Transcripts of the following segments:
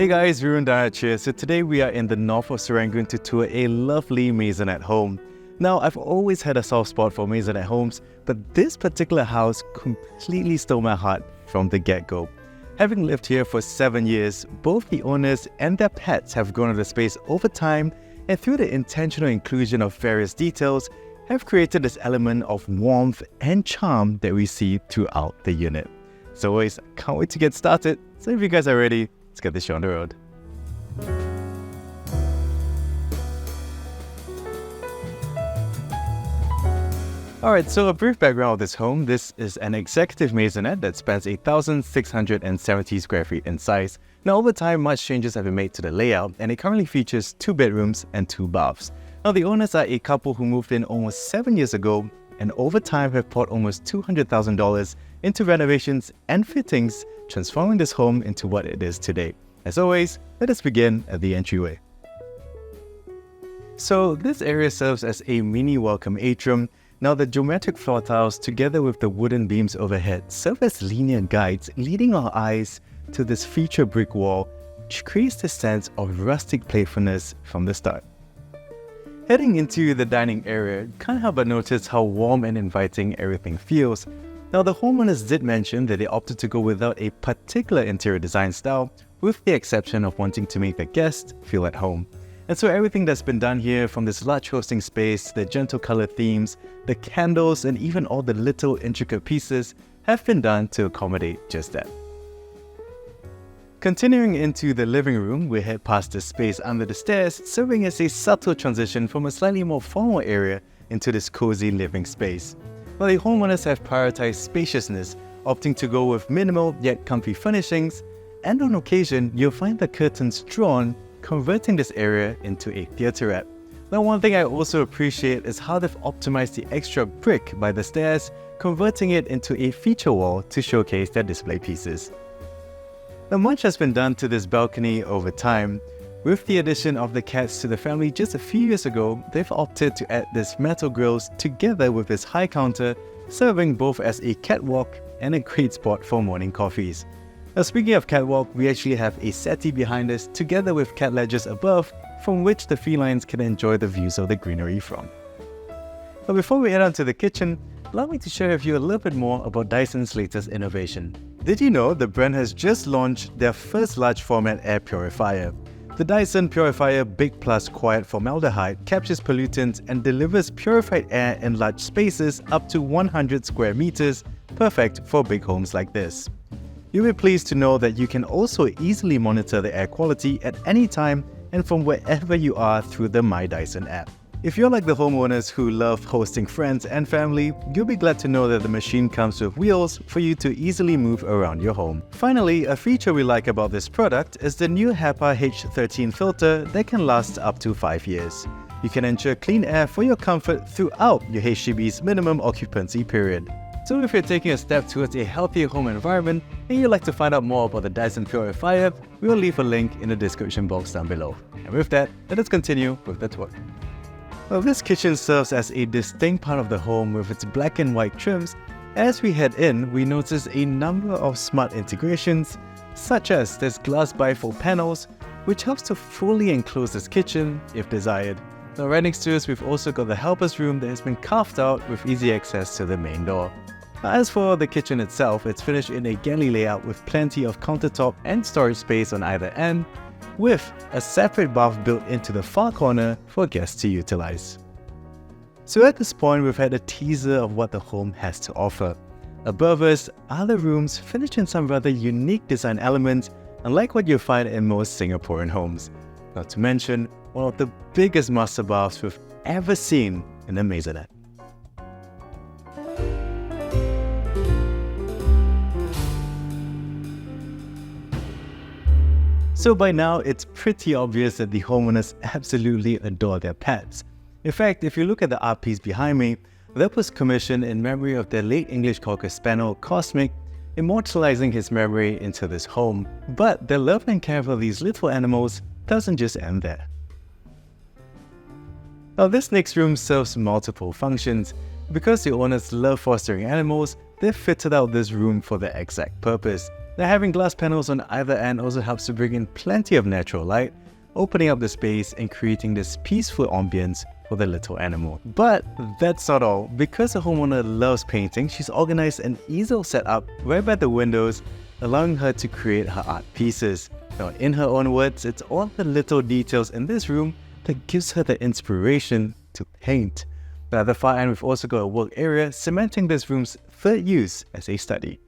Hey guys, Varun Dhanraj here. So today we are in the North of Serangoon to tour a lovely Maisonette home. Now, I've always had a soft spot for Maisonette homes, but this particular house completely stole my heart from the get-go. Having lived here for 7 years, both the owners and their pets have grown in the space over time, and through the intentional inclusion of various details, have created this element of warmth and charm that we see throughout the unit. As always, I can't wait to get started. So if you guys are ready, let's get this show on the road. Alright, so a brief background of this home. This is an executive Maisonette that spans 1,670 square feet in size. Now over time, much changes have been made to the layout, and it currently features 2 bedrooms and 2 baths. Now the owners are a couple who moved in almost 7 years ago, and over time have poured almost $200,000 into renovations and fittings, transforming this home into what it is today. As always, let us begin at the entryway. So this area serves as a mini welcome atrium. Now the geometric floor tiles together with the wooden beams overhead serve as linear guides leading our eyes to this feature brick wall, which creates the sense of rustic playfulness from the start. Heading into the dining area, can't help but notice how warm and inviting everything feels. Now the homeowners did mention that they opted to go without a particular interior design style, with the exception of wanting to make the guests feel at home. And so everything that's been done here, from this large hosting space, the gentle color themes, the candles, and even all the little intricate pieces have been done to accommodate just that. Continuing into the living room, we head past the space under the stairs, serving as a subtle transition from a slightly more formal area into this cozy living space. Now the homeowners have prioritized spaciousness, opting to go with minimal yet comfy furnishings, and on occasion you'll find the curtains drawn, converting this area into a theaterette. Now one thing I also appreciate is how they've optimized the extra brick by the stairs, converting it into a feature wall to showcase their display pieces. Now much has been done to this balcony over time. With the addition of the cats to the family just a few years ago, they've opted to add this metal grills together with this high counter, serving both as a catwalk and a great spot for morning coffees. Now speaking of catwalk, we actually have a settee behind us together with cat ledges above, from which the felines can enjoy the views of the greenery from. But before we head on to the kitchen, allow me to share with you a little bit more about Dyson's latest innovation. Did you know the brand has just launched their first large format air purifier? The Dyson Purifier Big Plus Quiet Formaldehyde captures pollutants and delivers purified air in large spaces up to 100 square meters, perfect for big homes like this. You'll be pleased to know that you can also easily monitor the air quality at any time and from wherever you are through the My Dyson app. If you're like the homeowners who love hosting friends and family, you'll be glad to know that the machine comes with wheels for you to easily move around your home. Finally, a feature we like about this product is the new HEPA H13 filter that can last up to 5 years. You can ensure clean air for your comfort throughout your HDB's minimum occupancy period. So if you're taking a step towards a healthier home environment and you'd like to find out more about the Dyson Purifier, we'll leave a link in the description box down below. And with that, let us continue with the tour. Well, this kitchen serves as a distinct part of the home with its black and white trims. As we head in, we notice a number of smart integrations, such as this glass bifold panels, which helps to fully enclose this kitchen if desired. Now right next to us, we've also got the helper's room that has been carved out with easy access to the main door. As for the kitchen itself, it's finished in a galley layout with plenty of countertop and storage space on either end, with a separate bath built into the far corner for guests to utilize. So at this point, we've had a teaser of what the home has to offer. Above us are the rooms finished in some rather unique design elements, unlike what you'll find in most Singaporean homes. Not to mention, one of the biggest master baths we've ever seen in a Maisonette. So by now, it's pretty obvious that the homeowners absolutely adore their pets. In fact, if you look at the art piece behind me, that was commissioned in memory of their late English Cocker Spaniel, Cosmic, immortalizing his memory into this home. But their love and care for these little animals doesn't just end there. Now this next room serves multiple functions. Because the owners love fostering animals, they've fitted out this room for the exact purpose. Now, having glass panels on either end also helps to bring in plenty of natural light, opening up the space and creating this peaceful ambience for the little animal. But that's not all. Because the homeowner loves painting, she's organized an easel setup right by the windows, allowing her to create her art pieces. Now, in her own words, it's all the little details in this room that gives her the inspiration to paint. But at the far end, we've also got a work area, cementing this room's third use as a study.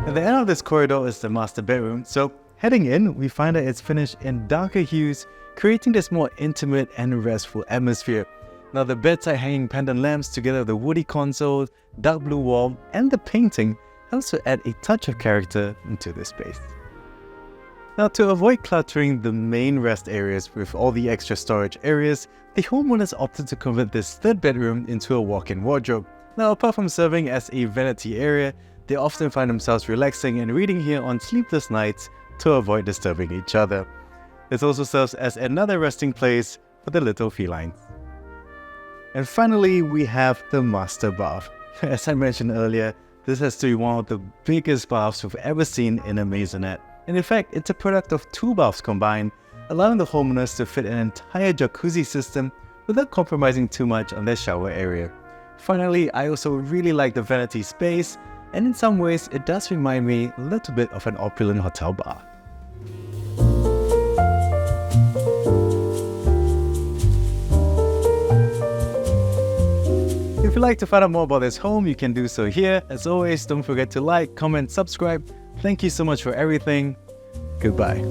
At the end of this corridor is the master bedroom, so heading in, we find that it's finished in darker hues, creating this more intimate and restful atmosphere. Now, the bedside hanging pendant lamps together with the woody console, dark blue wall, and the painting helps to add a touch of character into this space. Now, to avoid cluttering the main rest areas with all the extra storage areas, the homeowners opted to convert this third bedroom into a walk-in wardrobe. Now, apart from serving as a vanity area, they often find themselves relaxing and reading here on sleepless nights to avoid disturbing each other. This also serves as another resting place for the little felines. And finally, we have the master bath. As I mentioned earlier, this has to be one of the biggest baths we've ever seen in a Maisonette. And in fact, it's a product of two baths combined, allowing the homeowners to fit an entire jacuzzi system without compromising too much on their shower area. Finally, I also really like the vanity space, and in some ways, it does remind me a little bit of an opulent hotel bath. If you'd like to find out more about this home, you can do so here. As always, don't forget to like, comment, subscribe. Thank you so much for everything. Goodbye.